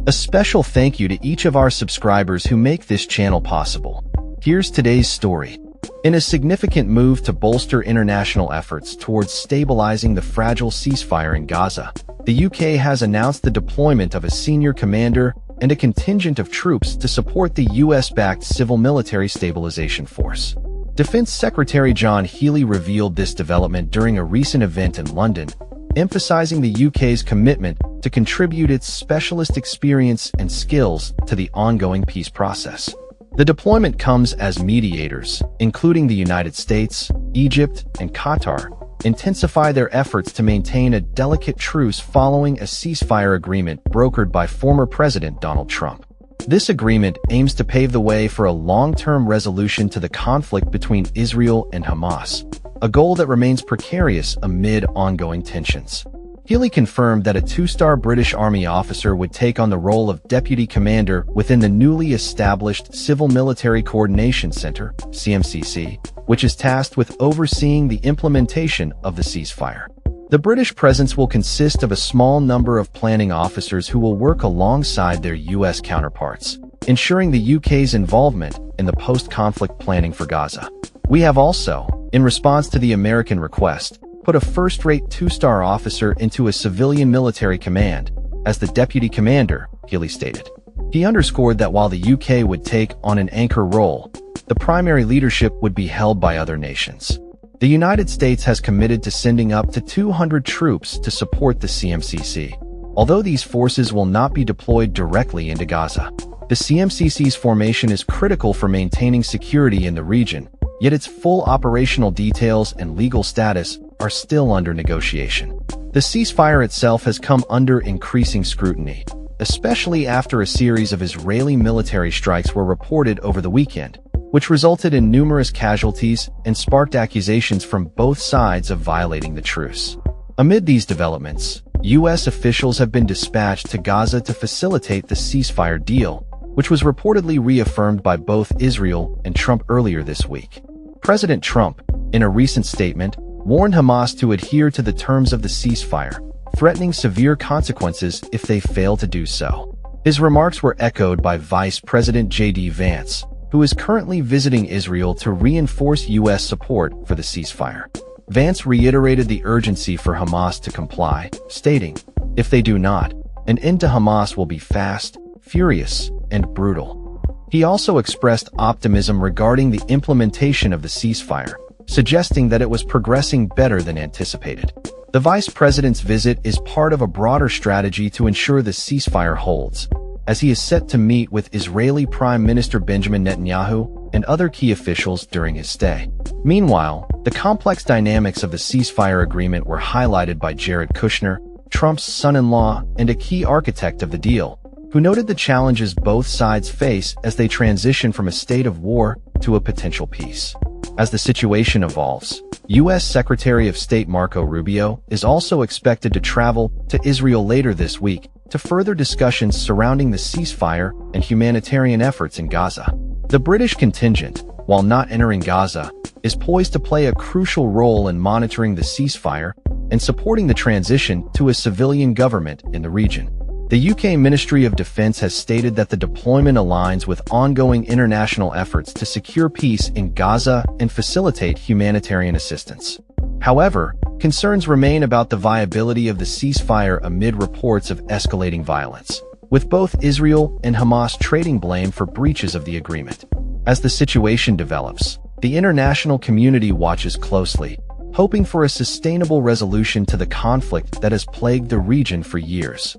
A special thank you to each of our subscribers who make this channel possible. Here's today's story. In a significant move to bolster international efforts towards stabilizing the fragile ceasefire in Gaza, the UK has announced the deployment of a senior commander and a contingent of troops to support the US-backed Civil Military Stabilization Force. Defense Secretary John Healey revealed this development during a recent event in London, emphasizing the UK's commitment to contribute its specialist experience and skills to the ongoing peace process. The deployment comes as mediators, including the United States, Egypt, and Qatar, intensify their efforts to maintain a delicate truce following a ceasefire agreement brokered by former President Donald Trump. This agreement aims to pave the way for a long-term resolution to the conflict between Israel and Hamas, a goal that remains precarious amid ongoing tensions. Healey confirmed that a two-star British Army officer would take on the role of deputy commander within the newly established Civil Military Coordination Center, CMCC, which is tasked with overseeing the implementation of the ceasefire. The British presence will consist of a small number of planning officers who will work alongside their US counterparts, ensuring the UK's involvement in the post-conflict planning for Gaza. We have also, in response to the American request, put a first-rate two-star officer into a civilian military command as the deputy commander, Healey stated. He underscored that while the UK would take on an anchor role, the primary leadership would be held by other nations. The United States has committed to sending up to 200 troops to support the CMCC. Although these forces will not be deployed directly into Gaza, the CMCC's formation is critical for maintaining security in the region, yet its full operational details and legal status are still under negotiation. The ceasefire itself has come under increasing scrutiny, especially after a series of Israeli military strikes were reported over the weekend, which resulted in numerous casualties and sparked accusations from both sides of violating the truce. Amid these developments, US officials have been dispatched to Gaza to facilitate the ceasefire deal, which was reportedly reaffirmed by both Israel and Trump earlier this week. President Trump, in a recent statement, warned Hamas to adhere to the terms of the ceasefire, threatening severe consequences if they fail to do so. His remarks were echoed by Vice President J.D. Vance, who is currently visiting Israel to reinforce U.S. support for the ceasefire. Vance reiterated the urgency for Hamas to comply, stating, "If they do not, an end to Hamas will be fast, furious, and brutal." He also expressed optimism regarding the implementation of the ceasefire, suggesting that it was progressing better than anticipated. The vice president's visit is part of a broader strategy to ensure the ceasefire holds, as he is set to meet with Israeli Prime Minister Benjamin Netanyahu and other key officials during his stay. Meanwhile, the complex dynamics of the ceasefire agreement were highlighted by Jared Kushner, Trump's son-in-law and a key architect of the deal, who noted the challenges both sides face as they transition from a state of war to a potential peace. As the situation evolves, U.S. Secretary of State Marco Rubio is also expected to travel to Israel later this week to further discussions surrounding the ceasefire and humanitarian efforts in Gaza. The British contingent, while not entering Gaza, is poised to play a crucial role in monitoring the ceasefire and supporting the transition to a civilian government in the region. The UK Ministry of Defence has stated that the deployment aligns with ongoing international efforts to secure peace in Gaza and facilitate humanitarian assistance. However, concerns remain about the viability of the ceasefire amid reports of escalating violence, with both Israel and Hamas trading blame for breaches of the agreement. As the situation develops, the international community watches closely, hoping for a sustainable resolution to the conflict that has plagued the region for years.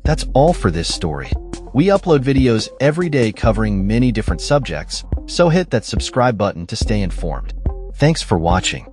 That's all for this story. We upload videos every day covering many different subjects, so hit that subscribe button to stay informed. Thanks for watching.